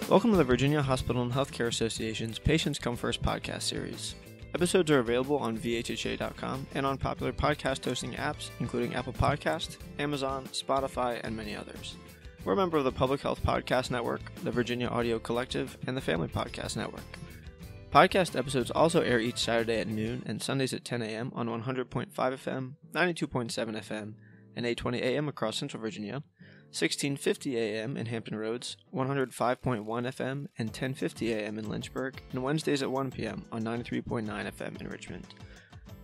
Welcome to the Virginia Hospital and Healthcare Association's Patients Come First podcast series. Episodes are available on VHHA.com and on popular podcast hosting apps, including Apple Podcast, Amazon, Spotify, and many others. We're a member of the Public Health Podcast Network, the Virginia Audio Collective, and the Family Podcast Network. Podcast episodes also air each Saturday at noon and Sundays at 10 a.m. on 100.5 FM, 92.7 FM, and 820 a.m. across Central Virginia, 1650 a.m. in Hampton Roads, 105.1 FM, and 1050 a.m. in Lynchburg, and Wednesdays at 1 p.m. on 93.9 FM in Richmond.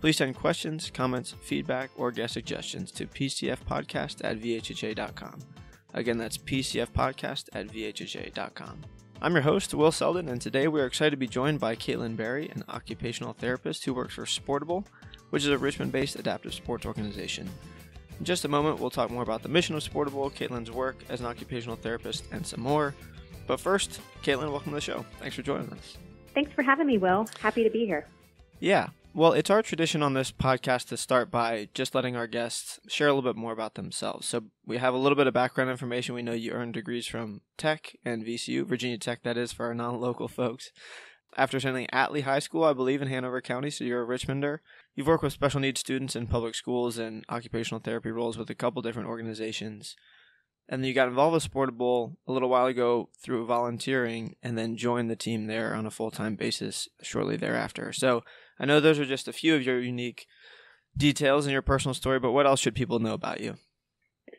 Please send questions, comments, feedback, or guest suggestions to pcfpodcast@vhha.com. Again, that's pcfpodcast@vhha.com. I'm your host, Will Selden, and today we are excited to be joined by Caitlin Berry, an occupational therapist who works for Sportable, which is a Richmond-based adaptive sports organization. In just a moment, we'll talk more about the mission of Sportable, Caitlin's work as an occupational therapist, and some more. But first, Caitlin, welcome to the show. Thanks for joining us. Thanks for having me, Will. Happy to be here. Yeah. Well, it's our tradition on this podcast to start by just letting our guests share a little bit more about themselves. So we have a little bit of background information. We know you earned degrees from Tech and VCU, Virginia Tech, that is, for our non-local folks. After attending Atlee High School, I believe, in Hanover County, so you're a Richmonder. You've worked with special needs students in public schools and occupational therapy roles with a couple different organizations. And then you got involved with Sportable a little while ago through volunteering and then joined the team there on a full-time basis shortly thereafter. So I know those are just a few of your unique details in your personal story, but what else should people know about you?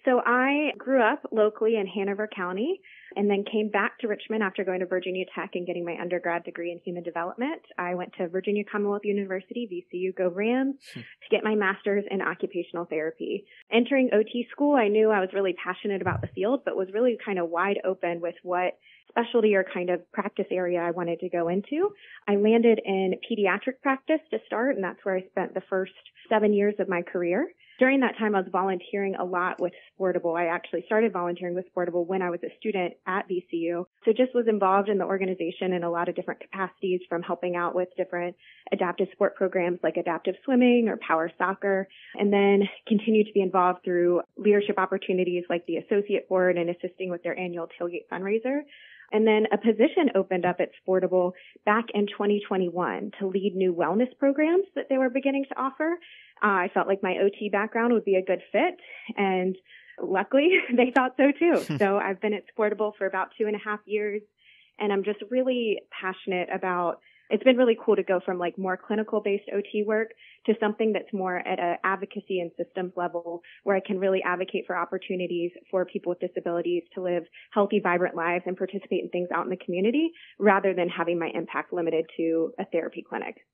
So I grew up locally in Hanover County and then came back to Richmond after going to Virginia Tech and getting my undergrad degree in human development. I went to Virginia Commonwealth University, VCU, Go Rams, to get my master's in occupational therapy. Entering OT school, I knew I was really passionate about the field, but was really kind of wide open with what specialty or kind of practice area I wanted to go into. I landed in pediatric practice to start, and that's where I spent the first 7 years of my career. During that time, I was volunteering a lot with Sportable. I actually started volunteering with Sportable when I was a student at VCU. So just was involved in the organization in a lot of different capacities, from helping out with different adaptive sport programs like adaptive swimming or power soccer, and then continued to be involved through leadership opportunities like the associate board and assisting with their annual tailgate fundraiser. And then a position opened up at Sportable back in 2021 to lead new wellness programs that they were beginning to offer. I felt like my OT background would be a good fit, and luckily they thought so too. So I've been at Sportable for about 2.5 years, and I'm just really passionate about, it's been really cool to go from like more clinical-based OT work to something that's more at an advocacy and systems level, where I can really advocate for opportunities for people with disabilities to live healthy, vibrant lives and participate in things out in the community, rather than having my impact limited to a therapy clinic.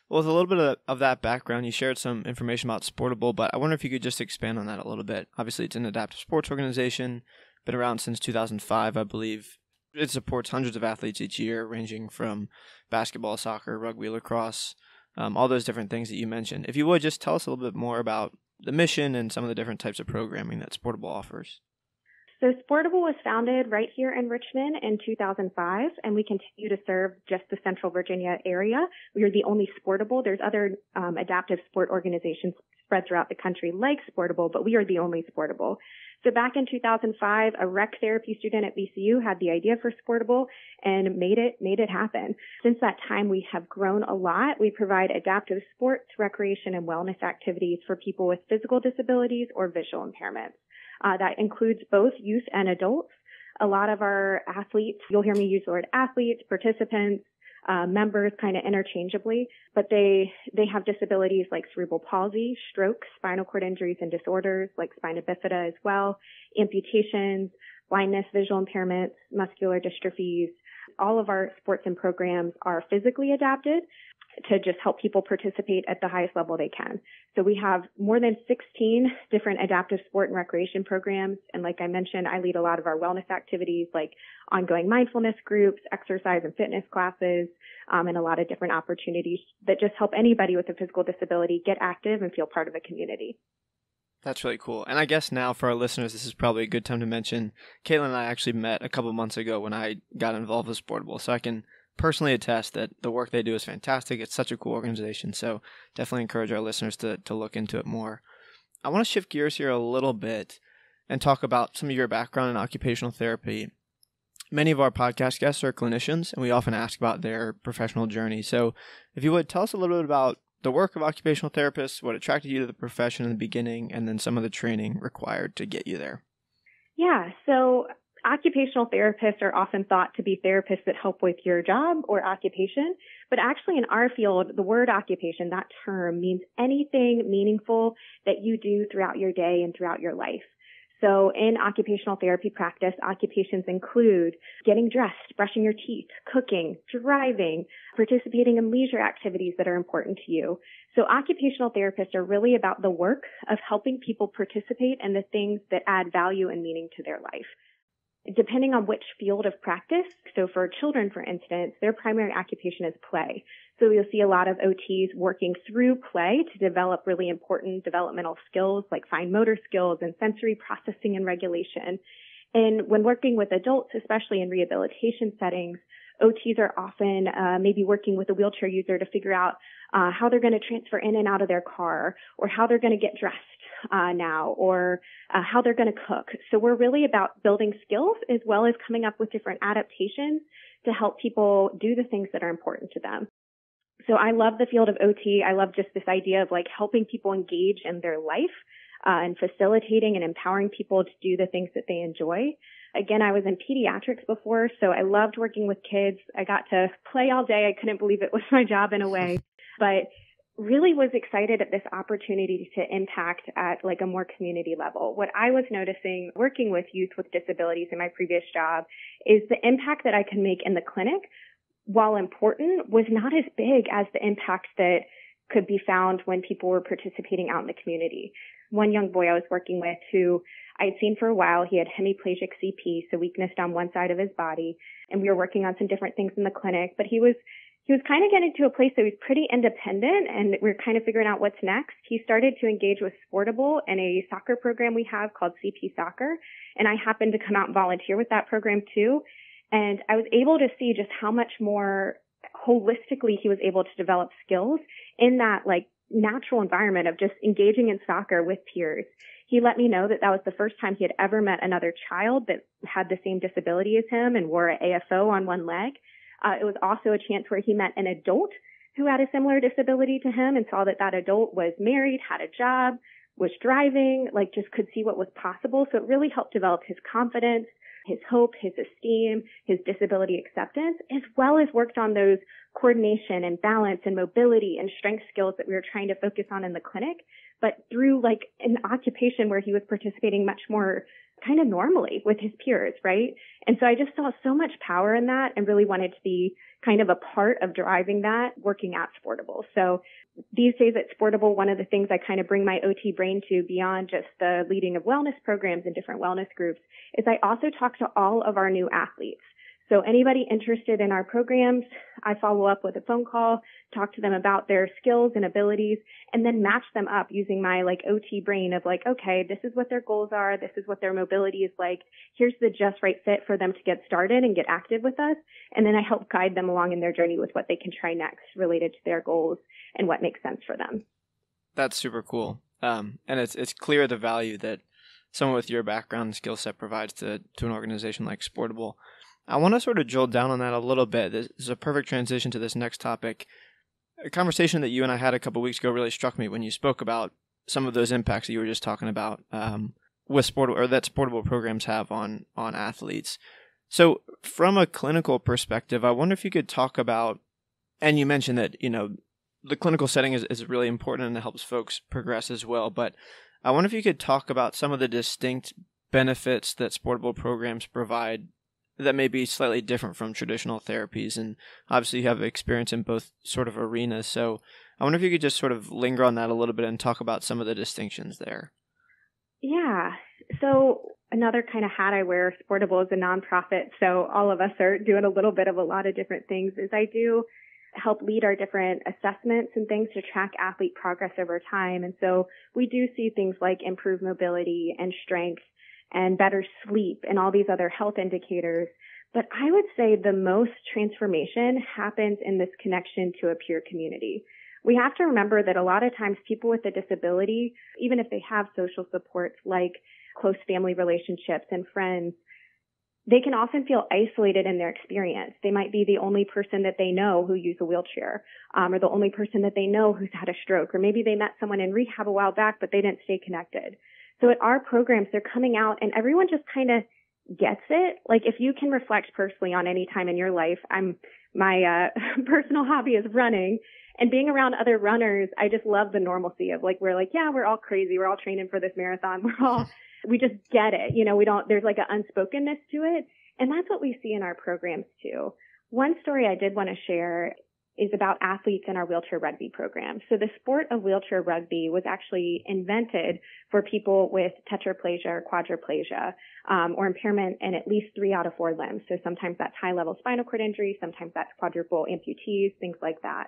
Well, with a little bit of that background, you shared some information about Sportable, but I wonder if you could just expand on that a little bit. Obviously, it's an adaptive sports organization, been around since 2005, I believe. It supports hundreds of athletes each year, ranging from basketball, soccer, rugby, lacrosse, all those different things that you mentioned. If you would, just tell us a little bit more about the mission and some of the different types of programming that Sportable offers. So Sportable was founded right here in Richmond in 2005, and we continue to serve just the Central Virginia area. We are the only Sportable. There's other adaptive sport organizations spread throughout the country like Sportable, but we are the only Sportable. So back in 2005, a rec therapy student at VCU had the idea for Sportable and made it happen. Since that time, we have grown a lot. We provide adaptive sports, recreation, and wellness activities for people with physical disabilities or visual impairments. That includes both youth and adults. A lot of our athletes, you'll hear me use the word athletes, participants, members kind of interchangeably, but they have disabilities like cerebral palsy, stroke, spinal cord injuries and disorders like spina bifida as well, amputations, blindness, visual impairments, muscular dystrophies. All of our sports and programs are physically adapted to just help people participate at the highest level they can. So we have more than 16 different adaptive sport and recreation programs. And like I mentioned, I lead a lot of our wellness activities like ongoing mindfulness groups, exercise and fitness classes, and a lot of different opportunities that just help anybody with a physical disability get active and feel part of a community. That's really cool. And I guess now for our listeners, this is probably a good time to mention, Caitlin and I actually met a couple months ago when I got involved with Sportable. So I can personally attest that the work they do is fantastic. It's such a cool organization. So definitely encourage our listeners to look into it more. I want to shift gears here a little bit and talk about some of your background in occupational therapy. Many of our podcast guests are clinicians, and we often ask about their professional journey. So if you would, tell us a little bit about the work of occupational therapists, what attracted you to the profession in the beginning, and then some of the training required to get you there. Yeah, so occupational therapists are often thought to be therapists that help with your job or occupation, but actually in our field, the word occupation, that term, means anything meaningful that you do throughout your day and throughout your life. So in occupational therapy practice, occupations include getting dressed, brushing your teeth, cooking, driving, participating in leisure activities that are important to you. So occupational therapists are really about the work of helping people participate in the things that add value and meaning to their life. Depending on which field of practice, so for children, for instance, their primary occupation is play. So you'll see a lot of OTs working through play to develop really important developmental skills like fine motor skills and sensory processing and regulation. And when working with adults, especially in rehabilitation settings, OTs are often maybe working with a wheelchair user to figure out how they're going to transfer in and out of their car, or how they're going to get dressed now, or how they're going to cook. So we're really about building skills as well as coming up with different adaptations to help people do the things that are important to them. So I love the field of OT. I love just this idea of like helping people engage in their life and facilitating and empowering people to do the things that they enjoy. Again, I was in pediatrics before, so I loved working with kids. I got to play all day. I couldn't believe it was my job in a way, but really was excited at this opportunity to impact at like a more community level. What I was noticing working with youth with disabilities in my previous job is the impact that I can make in the clinic, while important, was not as big as the impact that could be found when people were participating out in the community. One young boy I was working with who I had seen for a while, he had hemiplegic CP, so weakness down one side of his body, and we were working on some different things in the clinic, but he was kind of getting to a place that he was pretty independent, and we were kind of figuring out what's next. He started to engage with Sportable in a soccer program we have called CP Soccer, and I happened to come out and volunteer with that program too. And I was able to see just how much more holistically he was able to develop skills in that like natural environment of just engaging in soccer with peers. He let me know that that was the first time he had ever met another child that had the same disability as him and wore an AFO on one leg. It was also a chance where he met an adult who had a similar disability to him and saw that that adult was married, had a job, was driving, like just could see what was possible. So it really helped develop his confidence, his hope, his esteem, his disability acceptance, as well as worked on those coordination and balance and mobility and strength skills that we were trying to focus on in the clinic, but through like an occupation where he was participating much more kind of normally with his peers, right? And so I just saw so much power in that and really wanted to be kind of a part of driving that working at Sportable. So these days at Sportable, one of the things I kind of bring my OT brain to beyond just the leading of wellness programs and different wellness groups is I also talk to all of our new athletes. So anybody interested in our programs, I follow up with a phone call, talk to them about their skills and abilities, and then match them up using my like OT brain of like, okay, this is what their goals are. This is what their mobility is like. Here's the just right fit for them to get started and get active with us. And then I help guide them along in their journey with what they can try next related to their goals and what makes sense for them. That's super cool. And it's clear the value that someone with your background and skill set provides to an organization like Sportable. I want to sort of drill down on that a little bit. This is a perfect transition to this next topic. A conversation that you and I had a couple of weeks ago really struck me when you spoke about some of those impacts that you were just talking about with Sportable, or that Sportable programs have on athletes. So from a clinical perspective, I wonder if you could talk about, and you mentioned that, you know, the clinical setting is really important and it helps folks progress as well, but I wonder if you could talk about some of the distinct benefits that Sportable programs provide that may be slightly different from traditional therapies. And obviously you have experience in both sort of arenas. So I wonder if you could just sort of linger on that a little bit and talk about some of the distinctions there. Yeah. So another kind of hat I wear, Sportable is a nonprofit. So all of us are doing a little bit of a lot of different things. Is I do help lead our different assessments and things to track athlete progress over time. And so we do see things like improved mobility and strength and better sleep and all these other health indicators. But I would say the most transformation happens in this connection to a peer community. We have to remember that a lot of times people with a disability, even if they have social supports like close family relationships and friends, they can often feel isolated in their experience. They might be the only person that they know who used a wheelchair, or the only person that they know who's had a stroke, or maybe they met someone in rehab a while back, but they didn't stay connected. So at our programs, they're coming out and everyone just kind of gets it. Like if you can reflect personally on any time in your life, my personal hobby is running, and being around other runners, I just love the normalcy of like, we're like, yeah, we're all crazy. We're all training for this marathon. We just get it. There's like an unspokenness to it. And that's what we see in our programs too. One story I did want to share is about athletes in our wheelchair rugby program. So the sport of wheelchair rugby was actually invented for people with tetraplegia or quadriplegia, or impairment in at least 3 out of 4 limbs. So sometimes that's high-level spinal cord injury, sometimes that's quadruple amputees, things like that.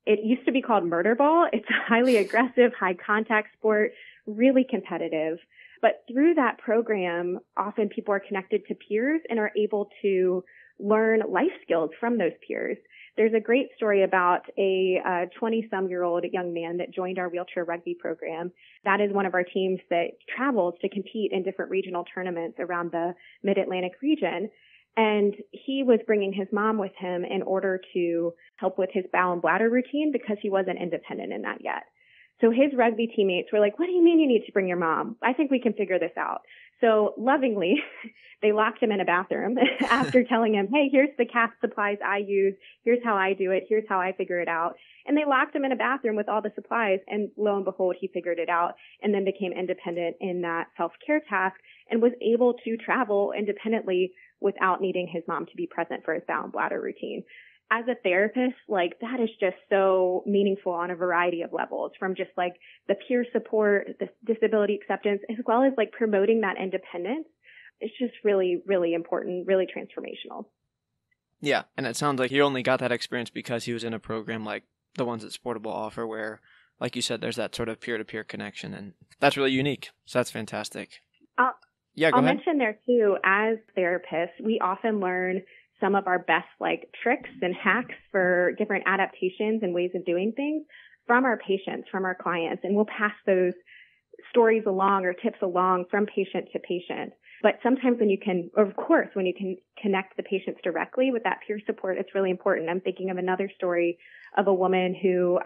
It used to be called murder ball. It's a highly aggressive, high-contact sport, really competitive. But through that program, often people are connected to peers and are able to learn life skills from those peers. There's a great story about a 20-some-year-old young man that joined our wheelchair rugby program. That is one of our teams that travels to compete in different regional tournaments around the Mid-Atlantic region. And he was bringing his mom with him in order to help with his bowel and bladder routine because he wasn't independent in that yet. So his rugby teammates were like, what do you mean you need to bring your mom? I think we can figure this out. So lovingly, they locked him in a bathroom after telling him, hey, here's the cast supplies I use. Here's how I do it. Here's how I figure it out. And they locked him in a bathroom with all the supplies. And lo and behold, he figured it out and then became independent in that self-care task and was able to travel independently without needing his mom to be present for his bowel and bladder routine. As a therapist, like that is just so meaningful on a variety of levels, from just like the peer support, the disability acceptance, as well as like promoting that independence. It's just really, really important, really transformational. Yeah. And it sounds like he only got that experience because he was in a program like the ones that Sportable offer where, like you said, there's that sort of peer-to-peer connection. And that's really unique. So that's fantastic. Go I'll ahead. mention there too, as therapists, we often learn some of our best like tricks and hacks for different adaptations and ways of doing things from our patients, from our clients. And we'll pass those stories along or tips along from patient to patient. But sometimes when you can connect the patients directly with that peer support, it's really important. I'm thinking of another story of a woman who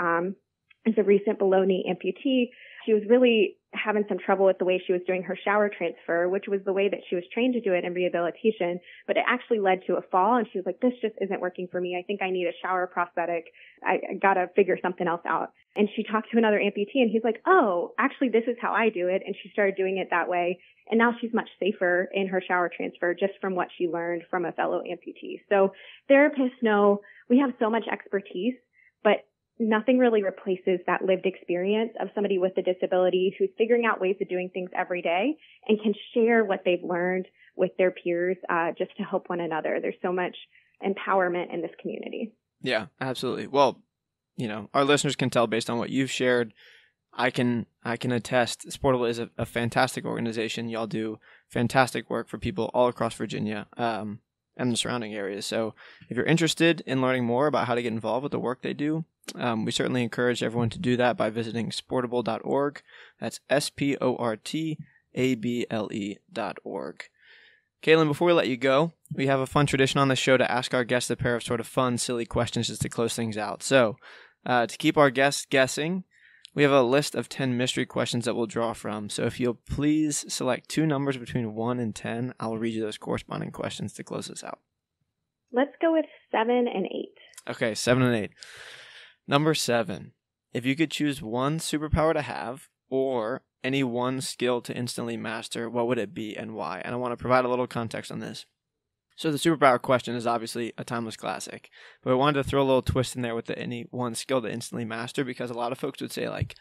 is a recent below knee amputee. She was really having some trouble with the way she was doing her shower transfer, which was the way that she was trained to do it in rehabilitation, but it actually led to a fall. And she was like, this just isn't working for me. I think I need a shower prosthetic. I got to figure something else out. And she talked to another amputee and he's like, oh, actually, this is how I do it. And she started doing it that way. And now she's much safer in her shower transfer just from what she learned from a fellow amputee. So therapists know we have so much expertise, but nothing really replaces that lived experience of somebody with a disability who's figuring out ways of doing things every day and can share what they've learned with their peers just to help one another. There's so much empowerment in this community. Yeah, absolutely. Well, our listeners can tell based on what you've shared. I can attest Sportable is a fantastic organization. Y'all do fantastic work for people all across Virginia and the surrounding areas. So if you're interested in learning more about how to get involved with the work they do, we certainly encourage everyone to do that by visiting sportable.org. That's sportable.org. Kaylin, before we let you go, we have a fun tradition on the show to ask our guests a pair of sort of fun, silly questions just to close things out. So to keep our guests guessing, we have a list of 10 mystery questions that we'll draw from. So if you'll please select 2 numbers between 1 and 10, I'll read you those corresponding questions to close this out. Let's go with 7 and 8. Okay, 7 and 8. Number 7. If you could choose one superpower to have or any one skill to instantly master, what would it be and why? And I want to provide a little context on this. So the superpower question is obviously a timeless classic, but I wanted to throw a little twist in there with the any one skill to instantly master, because a lot of folks would say like,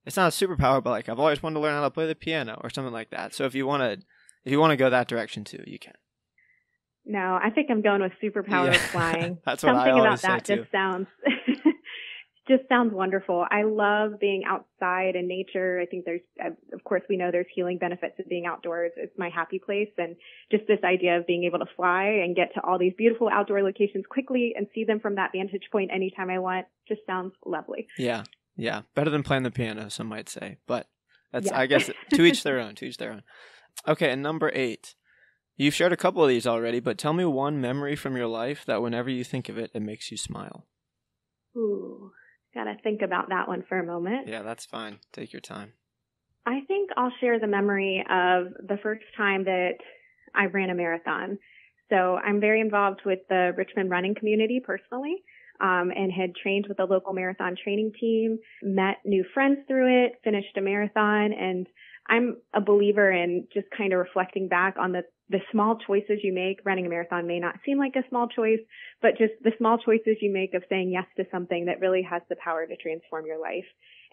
it's not a superpower, but like I've always wanted to learn how to play the piano or something like that. So if you want to go that direction too, you can. No, I think I'm going with superpower flying. That's what I always say too. Just sounds wonderful. I love being outside in nature. I think of course, we know there's healing benefits of being outdoors. It's my happy place. And just this idea of being able to fly and get to all these beautiful outdoor locations quickly and see them from that vantage point anytime I want just sounds lovely. Yeah. Yeah. Better than playing the piano, some might say. But that's, I guess, to each their own. Okay. And number 8. You've shared a couple of these already, but tell me one memory from your life that whenever you think of it, it makes you smile. Ooh, gotta think about that one for a moment. Yeah, that's fine. Take your time. I think I'll share the memory of the first time that I ran a marathon. So I'm very involved with the Richmond running community personally, and had trained with a local marathon training team, met new friends through it, finished a marathon, and I'm a believer in just kind of reflecting back on the small choices you make. Running a marathon may not seem like a small choice, but just the small choices you make of saying yes to something that really has the power to transform your life.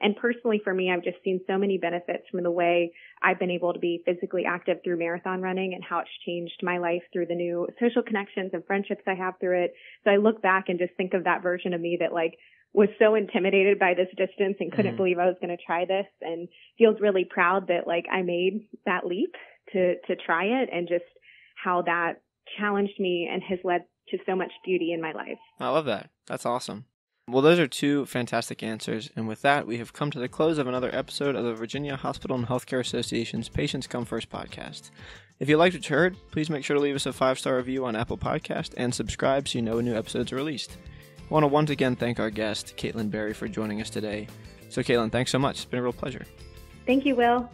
And personally for me, I've just seen so many benefits from the way I've been able to be physically active through marathon running and how it's changed my life through the new social connections and friendships I have through it. So I look back and just think of that version of me that was so intimidated by this distance and couldn't believe I was going to try this, and feels really proud that I made that leap to try it, and just how that challenged me and has led to so much beauty in my life. I love that. That's awesome. Well, those are two fantastic answers, and with that, we have come to the close of another episode of the Virginia Hospital and Healthcare Association's Patients Come First podcast. If you liked what you heard, please make sure to leave us a 5-star review on Apple Podcast and subscribe so you know when new episodes are released. I want to once again thank our guest, Caitlin Berry, for joining us today. So, Caitlin, thanks so much. It's been a real pleasure. Thank you, Will.